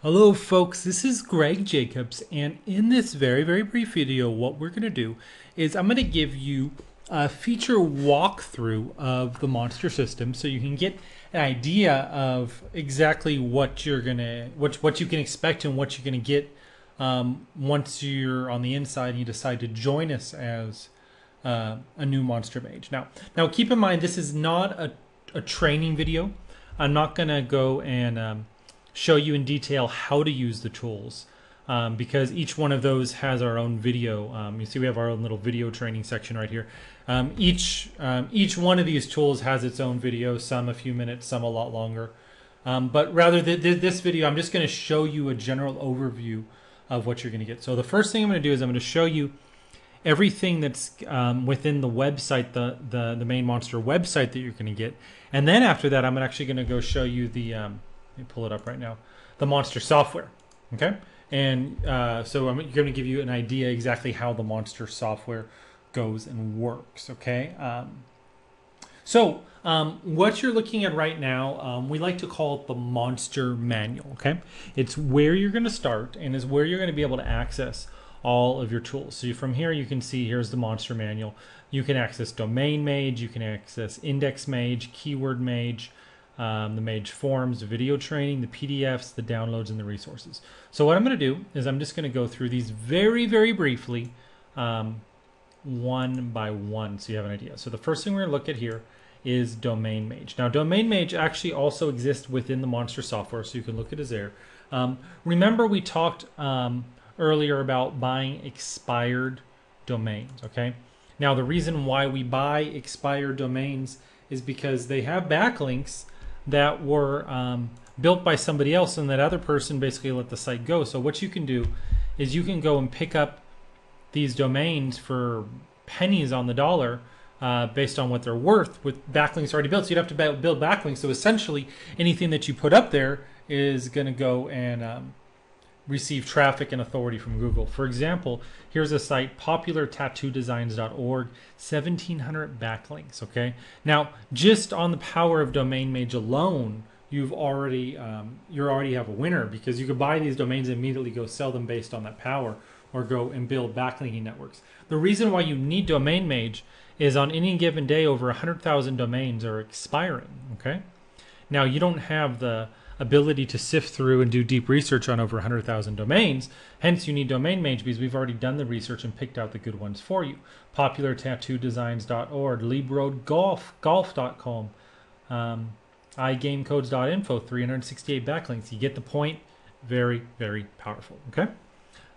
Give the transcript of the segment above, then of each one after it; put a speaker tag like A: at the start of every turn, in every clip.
A: Hello folks, this is Greg Jacobs, and in this very brief video what we're going to do is I'm going to give you a feature walkthrough of the monster system so you can get an idea of exactly what you're going to what you can expect and what you're going to get once you're on the inside and you decide to join us as a new monster mage. Now keep in mind this is not a training video. I'm not going to go and show you in detail how to use the tools because each one of those has our own video. You see we have our own little video training section right here. Each one of these tools has its own video, some a few minutes, some a lot longer. But rather this video, I'm just going to show you a general overview of what you're going to get. So the first thing I'm going to do is I'm going to show you everything that's within the website, the main monster website that you're going to get. And then after that, I'm actually going to go show you the let me pull it up right now, the monster software. Okay, and so I'm going to give you an idea exactly how the monster software goes and works. Okay, what you're looking at right now, we like to call it the monster manual. Okay, it's where you're going to start and is where you're going to be able to access all of your tools. So from here you can see here's the monster manual. You can access domain mage, you can access index mage, keyword mage, the Mage forums, the video training, the PDFs, the downloads, and the resources. So what I'm going to do is I'm just going to go through these very briefly, one by one, so you have an idea. So the first thing we're going to look at here is domain mage. Now domain mage actually also exists within the monster software, so you can look at it there. Remember we talked earlier about buying expired domains. Okay, now the reason why we buy expired domains is because they have backlinks that were built by somebody else, and that other person basically let the site go. So what you can do is you can go and pick up these domains for pennies on the dollar based on what they're worth with backlinks already built. So you'd have to build backlinks. So essentially anything that you put up there is going to go and receive traffic and authority from Google. For example, here's a site, populartattoodesigns.org, 1,700 backlinks. Okay, now just on the power of domain mage alone, you already have a winner, because you could buy these domains and immediately go sell them based on that power, or go and build backlinking networks. The reason why you need domain mage is on any given day over 100,000 domains are expiring. Okay, now you don't have the ability to sift through and do deep research on over 100,000 domains. Hence you need domain mage, because we've already done the research and picked out the good ones for you. populartattoodesigns.org, libroadgolf.com, igamecodes.info, 368 backlinks. You get the point. Very powerful. Okay,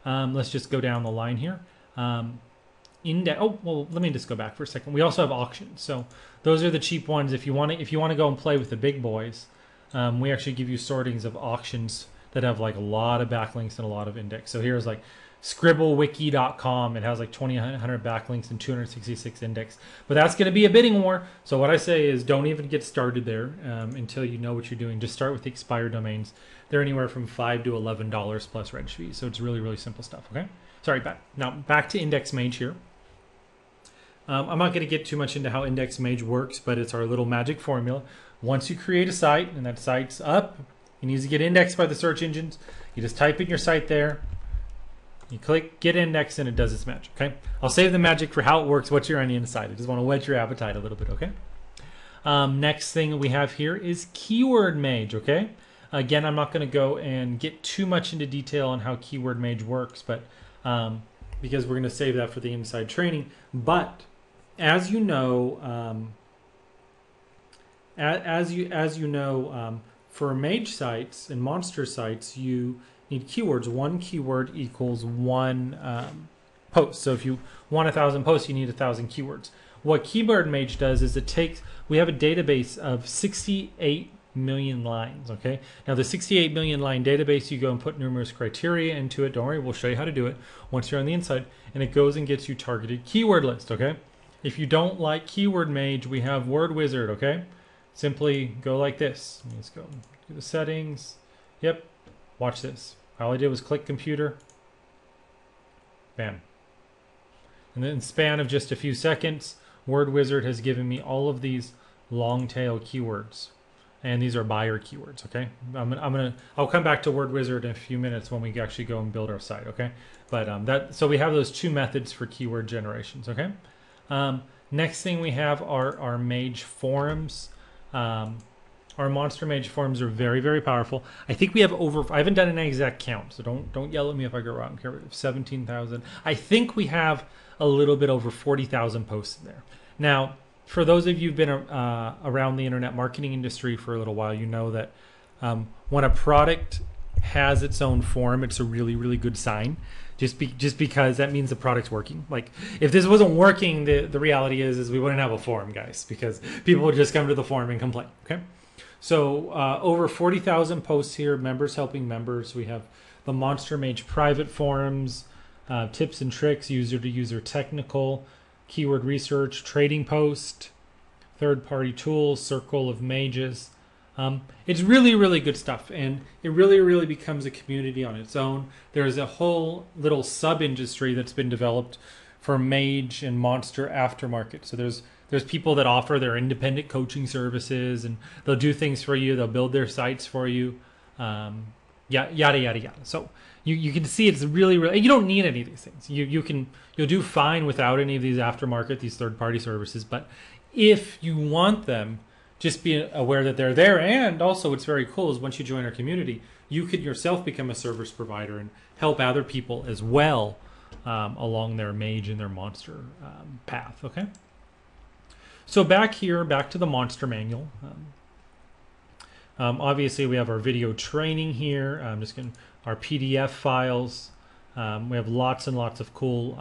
A: let's just go down the line here. Let me just go back for a second. We also have auctions. So those are the cheap ones. If you want to go and play with the big boys, we actually give you sortings of auctions that have like a lot of backlinks and a lot of index. So here's like scribblewiki.com. It has like 2,100 backlinks and 266 index. But that's going to be a bidding war. So what I say is don't even get started there until you know what you're doing. Just start with the expired domains. They're anywhere from $5 to $11 plus reg fees. So it's really simple stuff. Okay. Sorry, back to index mage here. I'm not going to get too much into how index mage works, but it's our little magic formula. Once you create a site and that site's up, it needs to get indexed by the search engines. You just type in your site there, you click get indexed, and it does its magic. Okay, I'll save the magic for how it works once you're on the inside. I just want to whet your appetite a little bit. Okay. Next thing we have here is keyword mage. Okay, again, I'm not going to go and get too much into detail on how keyword mage works, but because we're going to save that for the inside training. But as you know, for mage sites and monster sites, you need keywords. One keyword equals one post. So if you want 1,000 posts, you need 1,000 keywords. What keyword mage does is we have a database of 68 million lines. Okay, now the 68 million line database, you go and put numerous criteria into it. Don't worry, we'll show you how to do it once you're on the inside, and it goes and gets you targeted keyword list. Okay, if you don't like keyword mage, we have word wizard. Okay, simply go like this. Let's go to the settings. Yep, watch this. All I did was click computer, bam, and then in the span of just a few seconds, word wizard has given me all of these long tail keywords. and these are buyer keywords. Okay, I'll come back to Word Wizard in a few minutes when we actually go and build our site. Okay, but so we have those two methods for keyword generations. Okay, next thing we have are our Mage forums. Our Monster Mage forums are very, very powerful. I think we have over, I haven't done an exact count, so don't yell at me if I go wrong. 17,000. I think we have a little bit over 40,000 posts in there. Now, for those of you who've been around the internet marketing industry for a little while, you know that when a product has its own forum, it's a really, really good sign. Just because that means the product's working. Like if this wasn't working, the reality is we wouldn't have a forum, guys, because people would just come to the forum and complain. Okay. So over 40,000 posts here, members helping members. We have the Monster Mage private forums, tips and tricks, user-to-user technical, keyword research, trading post, third-party tools, circle of mages. It's really, really good stuff, and it really, really becomes a community on its own. There's a whole little sub-industry that's been developed for Mage and Monster aftermarket. So there's people that offer their independent coaching services, and they'll do things for you. They'll build their sites for you, yada yada yada. So you can see it's really, really. You don't need any of these things. You'll do fine without any of these aftermarket, these third-party services. But if you want them, just be aware that they're there. And also, what's very cool is once you join our community, you could yourself become a service provider and help other people as well along their Mage and their Monster path. Okay. So back to the Monster Manual. Obviously, we have our video training here. I'm just going our PDF files. We have lots and lots of cool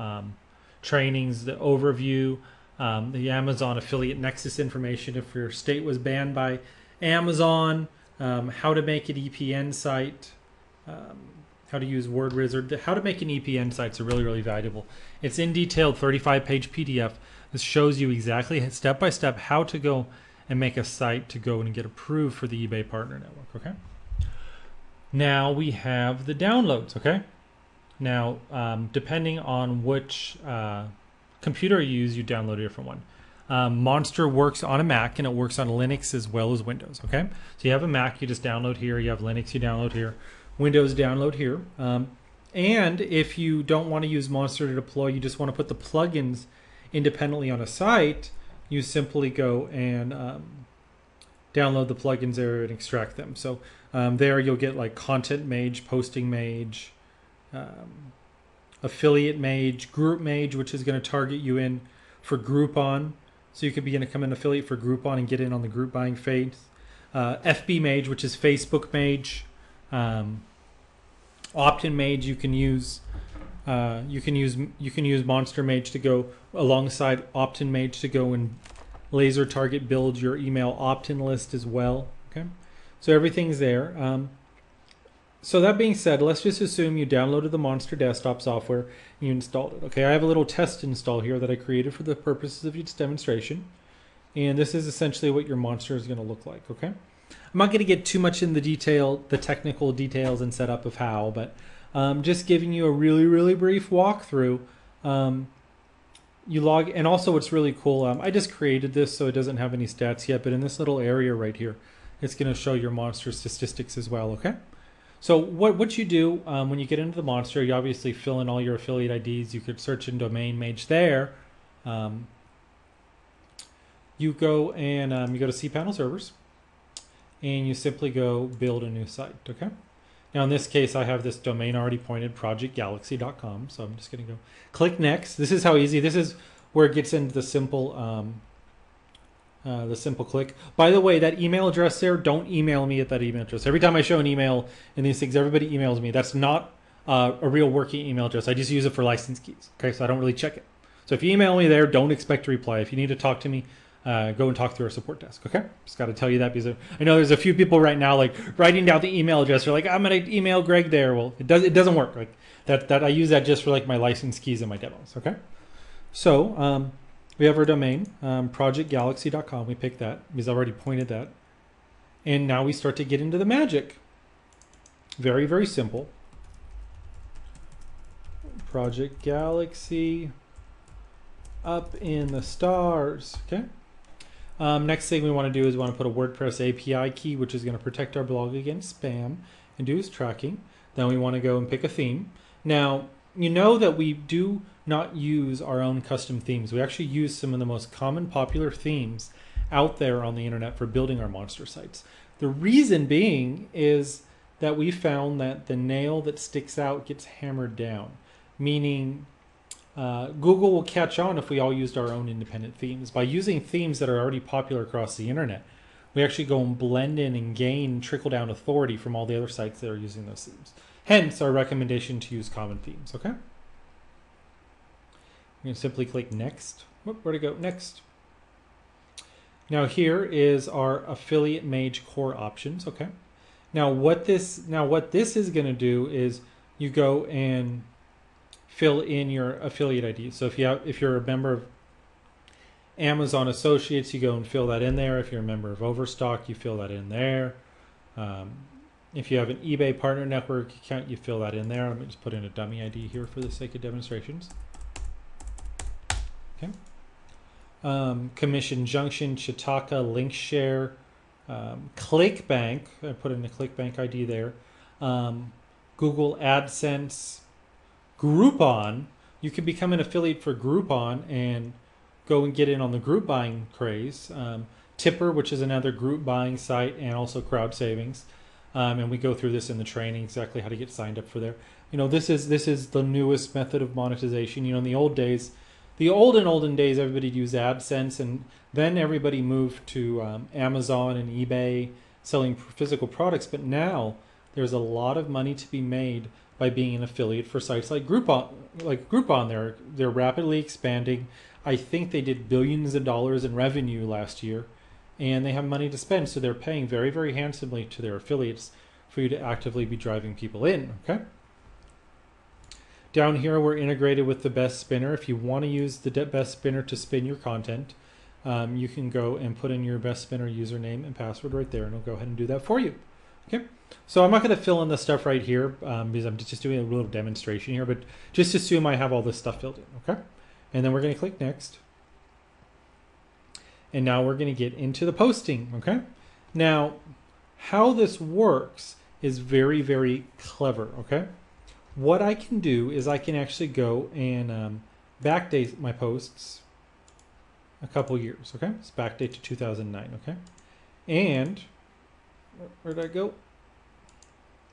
A: trainings, the overview, the Amazon affiliate nexus information if your state was banned by Amazon, how to make an EPN site, how to use Word Wizard. How to make an EPN site is really, really valuable. It's in detailed 35-page PDF. This shows you exactly step by step how to go and make a site to go and get approved for the eBay Partner Network. Okay. Now we have the downloads. Okay. Now, depending on which computer you use, you download a different one. Monster works on a Mac and it works on Linux as well as Windows. Okay. So you have a Mac, you just download here. You have Linux, you download here. Windows, download here. And if you don't want to use Monster to deploy, you just want to put the plugins independently on a site, you simply go and download the plugins there and extract them. So there you'll get like Content Mage, Posting Mage, Affiliate Mage, Group Mage, which is going to target you in for Groupon. So you could be going to come in affiliate for Groupon and get in on the group buying phase. FB Mage, which is Facebook Mage. Opt-in Mage, you can use Monster Mage to go alongside Opt-in Mage to go and laser target build your email opt-in list as well. Okay, so everything's there. So that being said, let's just assume you downloaded the Monster desktop software and you installed it. Okay, I have a little test install here that I created for the purposes of this demonstration, and this is essentially what your Monster is going to look like. Okay, I'm not going to get too much in the technical details and setup of how, but just giving you a really, really brief walkthrough. You log, and also what's really cool, I just created this so it doesn't have any stats yet, but in this little area right here, it's going to show your Monster statistics as well. Okay, so what you do when you get into the Monster, you obviously fill in all your affiliate IDs. You could search in Domain Mage there. You go and you go to cPanel servers, and you simply go build a new site. Okay. Now in this case, I have this domain already pointed, projectgalaxy.com. So I'm just going to go click next. This is how easy. This is where it gets into the simple click. By the way, that email address there, don't email me at that email address. Every time I show an email in these things, everybody emails me. That's not a real working email address. I just use it for license keys. Okay, so I don't really check it. So if you email me there, don't expect to reply. If you need to talk to me, go and talk through our support desk. Okay, just got to tell you that because I know there's a few people right now like writing down the email address. They're like, I'm gonna email Greg there. Well, it doesn't work. Like that I use that just for like my license keys and my demos. Okay, so we have our domain, projectgalaxy.com. We picked that because I already pointed that, and now we start to get into the magic. Very, very simple. Project Galaxy, up in the stars. Okay. Next thing we want to do is we want to put a WordPress API key, which is going to protect our blog against spam and do its tracking. Then we want to go and pick a theme. Now, you know that we do not use our own custom themes. We actually use some of the most common popular themes out there on the internet for building our monster sites. The reason being is that we found that the nail that sticks out gets hammered down, meaning Google will catch on if we all used our own independent themes. By using themes that are already popular across the internet, we actually go and blend in and gain trickle-down authority from all the other sites that are using those themes. Hence, our recommendation to use common themes, okay? You can simply click Next. Where'd it go? Next. Now here is our Affiliate Mage core options, okay? Now what this is going to do is you go and fill in your affiliate ID. So if you're a member of Amazon Associates, you go and fill that in there. If you're a member of Overstock, you fill that in there. If you have an eBay Partner Network account, you fill that in there. Let me just put in a dummy ID here for the sake of demonstrations. Okay. Commission Junction, Chitaka, Linkshare, ClickBank. I put in a ClickBank ID there. Google AdSense, Groupon. You can become an affiliate for Groupon and go and get in on the group buying craze. Tipper, which is another group buying site, and also Crowd Savings. And we go through this in the training, exactly how to get signed up for there. You know, this is the newest method of monetization. You know, in the old days, olden days, everybody used AdSense, and then everybody moved to Amazon and eBay selling physical products. But now there's a lot of money to be made by being an affiliate for sites like Groupon. They're rapidly expanding. I think they did billions of dollars in revenue last year, and they have money to spend, so they're paying very, very handsomely to their affiliates for you to actively be driving people in, okay? Down here, we're integrated with the Best Spinner. If you want to use the Best Spinner to spin your content, you can go and put in your Best Spinner username and password right there, and it'll go ahead and do that for you, okay? So I'm not going to fill in the stuff right here because I'm just doing a little demonstration here, but just assume I have all this stuff filled in, okay? And then we're going to click Next. And now we're going to get into the posting, okay? Now, how this works is very, very clever, okay? What I can do is I can actually go and backdate my posts a couple years, okay? It's backdate to 2009, okay? And, where did I go?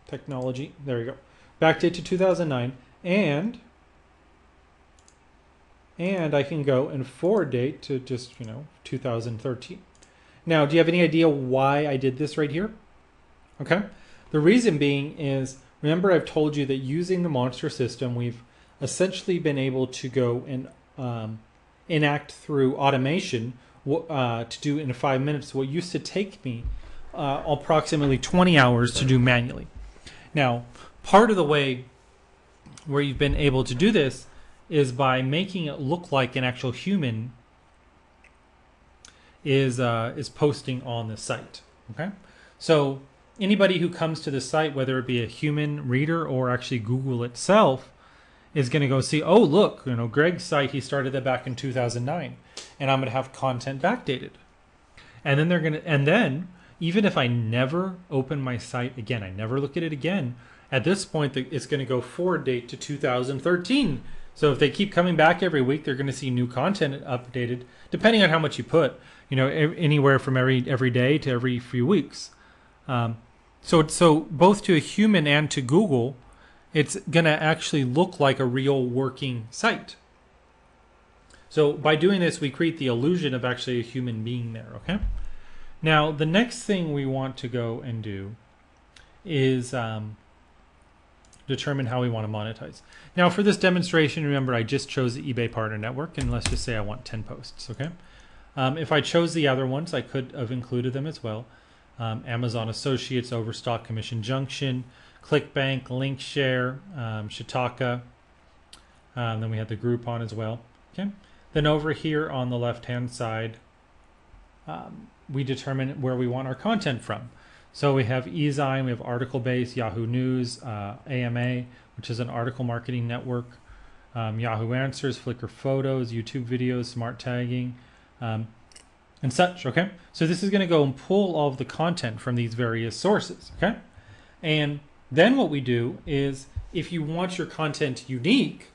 A: Technology, there we go. Backdate to 2009, and I can go and forward date to just, 2013. Now, do you have any idea why I did this right here? Okay. The reason being is, remember I've told you that using the monster system, we've essentially been able to go and enact through automation to do in 5 minutes what used to take me approximately 20 hours to do manually. Now, part of the way where you've been able to do this is by making it look like an actual human is posting on the site. Okay, so anybody who comes to the site, whether it be a human reader or actually Google itself, is going to go see, oh look, Greg's site, he started that back in 2009, and I'm going to have content backdated, and then even if I never open my site again, I never look at it again, at this point it's going to go forward date to 2013. So if they keep coming back every week, they're going to see new content updated, depending on how much you put, anywhere from every day to every few weeks. So both to a human and to Google, it's going to actually look like a real working site. So by doing this, we create the illusion of actually a human being there, okay? Now, the next thing we want to go and do is determine how we want to monetize. Now, for this demonstration, remember I just chose the eBay Partner Network, and let's just say I want 10 posts, okay? If I chose the other ones, I could have included them as well. Amazon Associates, Overstock, Commission Junction, ClickBank, Linkshare, Chitaka. Then we had the Groupon as well. Okay. Then over here on the left-hand side, we determine where we want our content from. So we have eZine, we have Article Base, Yahoo News, AMA, which is an article marketing network, Yahoo Answers, Flickr Photos, YouTube videos, Smart Tagging. And and such, okay? So this is going to go and pull all of the content from these various sources, okay? And then what we do is, if you want your content unique,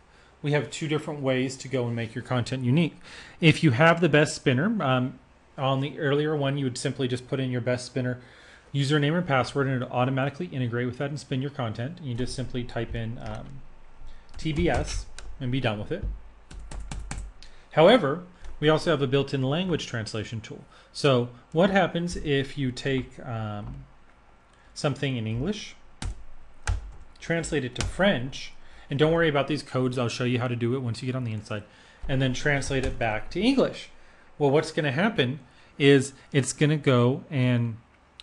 A: we have two different ways to go and make your content unique. If you have the best spinner, on the earlier one, you would simply just put in your best spinner username or password, and it would automatically integrate with that and spin your content. And you just simply type in TBS and be done with it. However, we also have a built-in language translation tool. So what happens if you take something in English, translate it to French, and don't worry about these codes, I'll show you how to do it once you get on the inside, and then translate it back to English. Well, what's going to happen is it's going to go and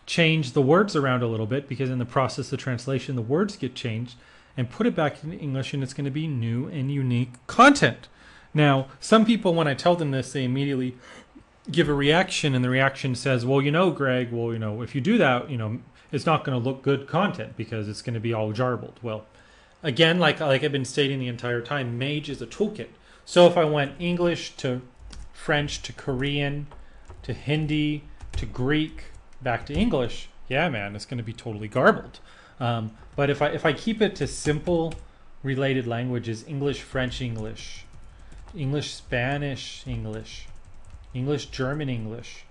A: change the words around a little bit, because in the process of translation, the words get changed, and put it back in English, and it's going to be new and unique content. Now, some people, when I tell them this, they immediately give a reaction, and the reaction says, well, you know, Greg, well, you know, if you do that, you know, it's not going to look good content because it's going to be all jarbled. Well, again, like I've been stating the entire time, Mage is a toolkit. So if I went English to French to Korean to Hindi to Greek back to English, yeah, man, it's going to be totally garbled. But if I keep it to simple related languages, English, French, English, English, Spanish, English, English, German, English,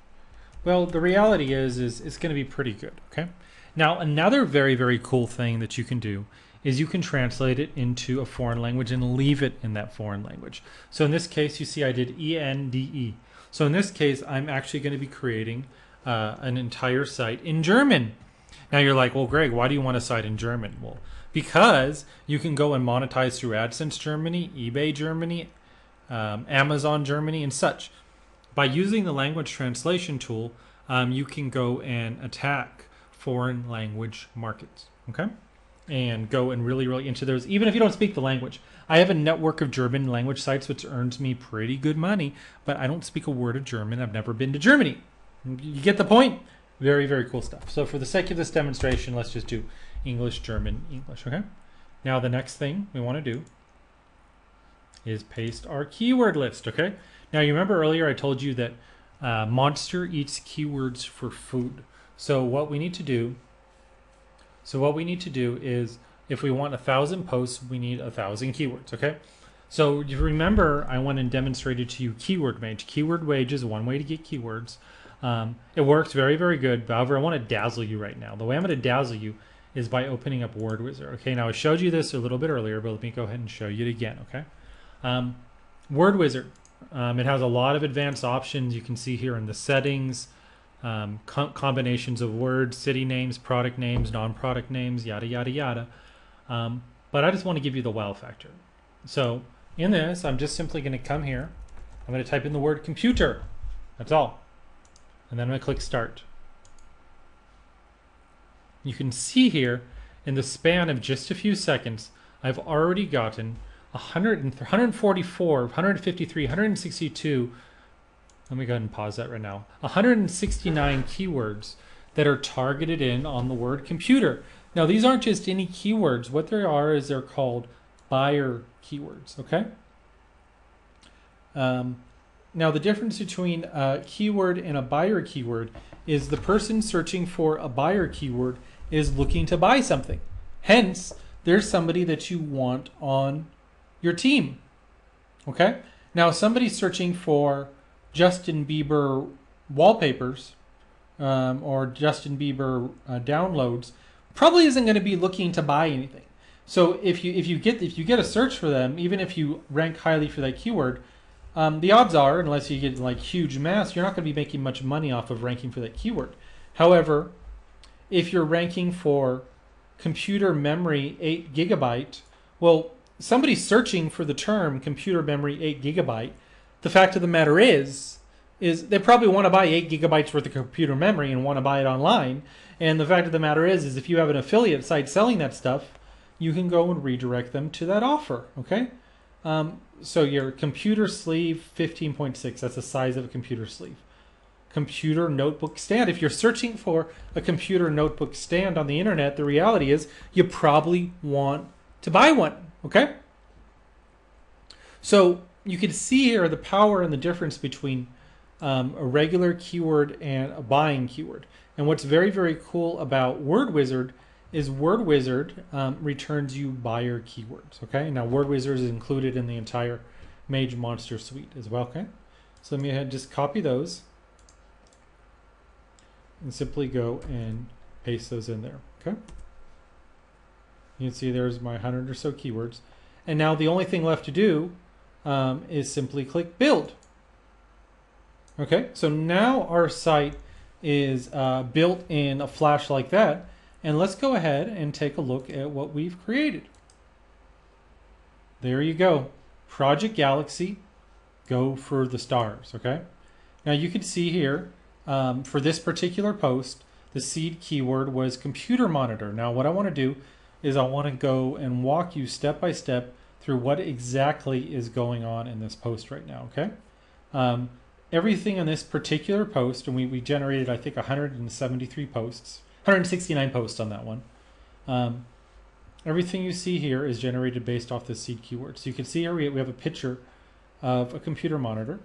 A: well, the reality is it's going to be pretty good, okay? Now, another very, very cool thing that you can do is you can translate it into a foreign language and leave it in that foreign language. So in this case, you see I did ENDE. So in this case, I'm actually going to be creating an entire site in German. Now you're like, well, Greg, why do you want a site in German? Well, because you can go and monetize through AdSense Germany, eBay Germany, Amazon Germany, and such. By using the language translation tool, you can go and attack foreign language markets, okay? And go and really, really into those, even if you don't speak the language. I have a network of German language sites which earns me pretty good money, but I don't speak a word of German. I've never been to Germany. You get the point? Very, very cool stuff. So for the sake of this demonstration, let's just do English, German, English, okay? Now the next thing we want to do is paste our keyword list, okay? Now you remember earlier I told you that Monster eats keywords for food. So what we need to do is, if we want 1,000 posts, we need 1,000 keywords, okay? So you remember I went and demonstrated to you Keyword Mage. Keyword Mage is one way to get keywords. It works very, very good. However, I want to dazzle you right now. The way I'm going to dazzle you is by opening up Word Wizard. Okay, now I showed you this a little bit earlier, but let me go ahead and show you it again, okay? Word Wizard. It has a lot of advanced options. You can see here in the settings, combinations of words, city names, product names, non-product names, yada, yada, yada. But I just want to give you the wow factor. So in this, I'm just simply going to come here. I'm going to type in the word computer. That's all. And then I'm going to click start. You can see here in the span of just a few seconds, I've already gotten 144, 153, 162. Let me go ahead and pause that right now. 169 keywords that are targeted in on the word computer. Now, these aren't just any keywords. What they are is they're called buyer keywords, okay? Now, the difference between a keyword and a buyer keyword is the person searching for a buyer keyword is looking to buy something. Hence, there's somebody that you want on your team, okay? Now, somebody searching for Justin Bieber wallpapers or Justin Bieber downloads probably isn't going to be looking to buy anything. So if you get a search for them, even if you rank highly for that keyword, the odds are, unless you get like huge mass, you're not going to be making much money off of ranking for that keyword. However, if you're ranking for computer memory 8 gigabyte, well, somebody searching for the term computer memory 8 gigabyte, the fact of the matter is they probably want to buy 8 gigabytes worth of computer memory and want to buy it online. And the fact of the matter is if you have an affiliate site selling that stuff, you can go and redirect them to that offer, okay? So your computer sleeve 15.6, that's the size of a computer sleeve. Computer notebook stand. If you're searching for a computer notebook stand on the internet, the reality is you probably want to buy one, okay? So you can see here the power and the difference between a regular keyword and a buying keyword. And what's very, very cool about Word Wizard is Word Wizard returns you buyer keywords. Okay, now Word Wizard is included in the entire Mage Monster Suite as well. Okay, so let me just copy those and simply go and paste those in there. Okay, you can see there's my 100 or so keywords, and now the only thing left to do is simply click build. Okay, so now our site is built in a Flash like that, and let's go ahead and take a look at what we've created. There you go, Project Galaxy, go for the stars. Okay, now you can see here for this particular post, the seed keyword was computer monitor. Now what I want to do is I want to go and walk you step by step through what exactly is going on in this post right now. Okay, everything in this particular post, and we generated I think 173 posts, 169 posts on that one. Everything you see here is generated based off the seed keyword. So you can see here we have a picture of a computer monitor,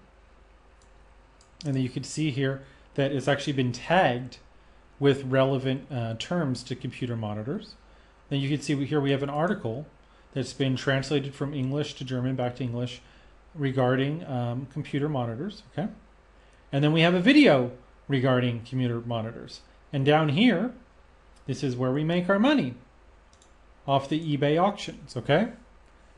A: and then you can see here that it's actually been tagged with relevant terms to computer monitors. Then you can see here we have an article that's been translated from English to German back to English regarding computer monitors. Okay, and then we have a video regarding computer monitors. And down here, this is where we make our money off the eBay auctions. Okay,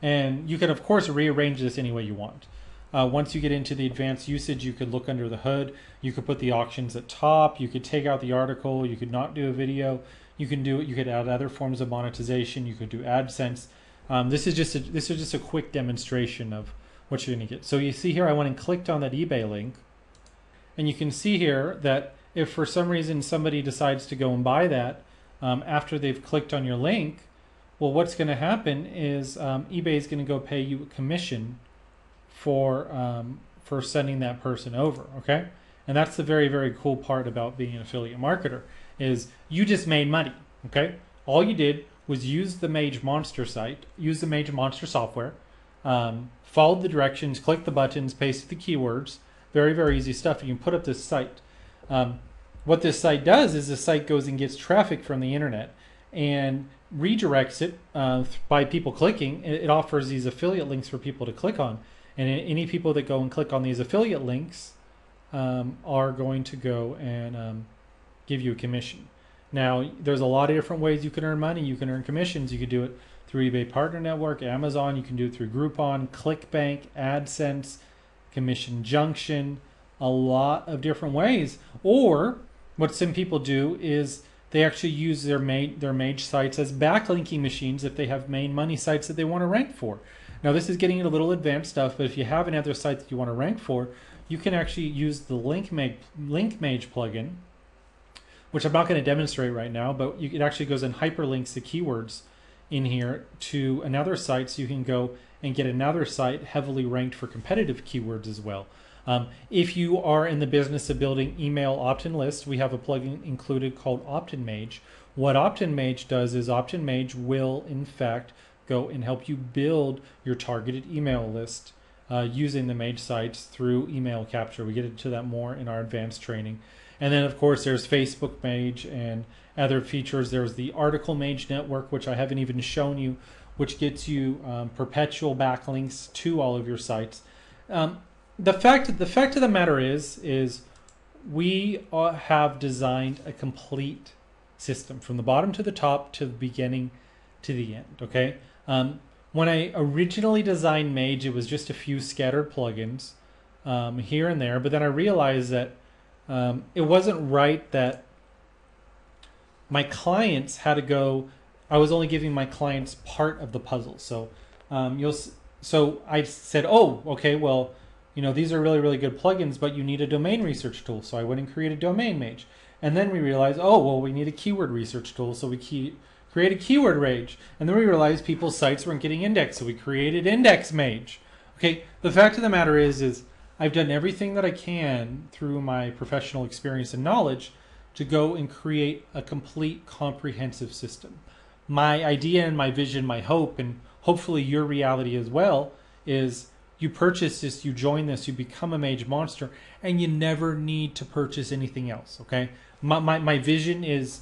A: and you can of course rearrange this any way you want. Once you get into the advanced usage, you could look under the hood. You could put the auctions at top. You could take out the article. You could not do a video. You can do it. You could add other forms of monetization. You could do AdSense. This is just a quick demonstration of what you're going to get. So you see here, I went and clicked on that eBay link, and you can see here that if for some reason somebody decides to go and buy that after they've clicked on your link, well, what's going to happen is eBay is going to go pay you a commission for sending that person over. Okay, and that's the very, very cool part about being an affiliate marketer is you just made money. Okay, all you did was use the Mage Monster site, use the Mage Monster software, followed the directions, clicked the buttons, pasted the keywords. Very, very easy stuff. You can put up this site. What this site does is the site goes and gets traffic from the internet and redirects it by people clicking. It offers these affiliate links for people to click on. And any people that go and click on these affiliate links are going to go and give you a commission. Now, there's a lot of different ways you can earn money. You can earn commissions. You can do it through eBay Partner Network, Amazon. You can do it through Groupon, ClickBank, AdSense, Commission Junction, a lot of different ways. Or what some people do is they actually use their Mage sites as backlinking machines if they have main money sites that they want to rank for. Now, this is getting into a little advanced stuff, but if you have another site that you want to rank for, you can actually use the Link Mage plugin, which I'm not going to demonstrate right now, but it actually goes and hyperlinks the keywords in here to another site, so you can go and get another site heavily ranked for competitive keywords as well. If you are in the business of building email opt-in lists, we have a plugin included called Opt-in Mage. What Opt-in Mage does is Opt-in Mage will, in fact, go and help you build your targeted email list using the Mage sites through email capture. We get into that more in our advanced training. And then, of course, there's Facebook Mage and other features. There's the Article Mage Network, which I haven't even shown you, which gets you perpetual backlinks to all of your sites. The fact of the matter is we have designed a complete system from the bottom to the top to the beginning to the end. Okay. When I originally designed Mage, it was just a few scattered plugins here and there, but then I realized that it wasn't right that my clients had to go. I was only giving my clients part of the puzzle. So so I said, oh, okay, well, these are really, really good plugins, but you need a domain research tool. So I went and created Domain Mage. And then we realized, oh, well, we need a keyword research tool. So we created Keyword Mage. And then we realized people's sites weren't getting indexed. So we created Index Mage. Okay, the fact of the matter is I've done everything that I can through my professional experience and knowledge to go and create a complete comprehensive system. My idea and my vision, my hope, and hopefully your reality as well, is you purchase this, you join this, you become a Mage monster, and you never need to purchase anything else. Okay, my vision is,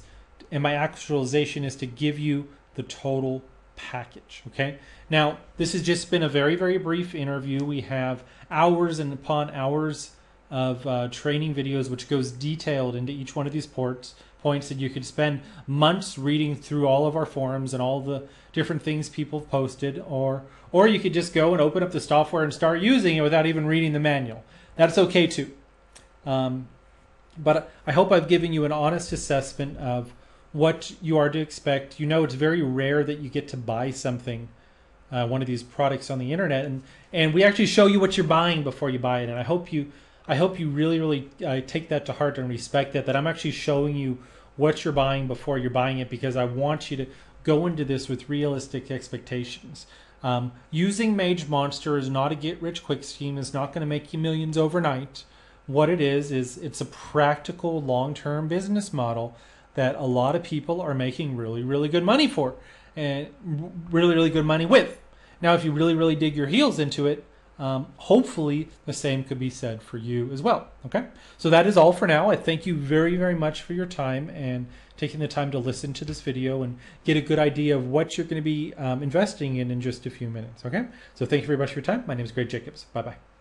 A: and my actualization is to give you the total package. Okay, now this has just been a very, very brief interview. We have hours and upon hours of training videos which goes detailed into each one of these points, and you could spend months reading through all of our forums and all the different things people have posted, or you could just go and open up the software and start using it without even reading the manual. That's okay too. But I hope I've given you an honest assessment of what you are to expect. You know, it's very rare that you get to buy something, one of these products on the internet, and we actually show you what you're buying before you buy it. And I hope you really, really take that to heart and respect that I'm actually showing you what you're buying before you're buying it, because I want you to go into this with realistic expectations. Using Mage Monster is not a get-rich-quick scheme. It's not going to make you millions overnight. What it is it's a practical, long-term business model that a lot of people are making really, really good money for, and really, really good money with. Now, if you really, really dig your heels into it, hopefully the same could be said for you as well. Okay, so that is all for now. I thank you very, very much for your time and taking the time to listen to this video and get a good idea of what you're going to be investing in just a few minutes. Okay, so thank you very much for your time. My name is Greg Jacobs. Bye-bye.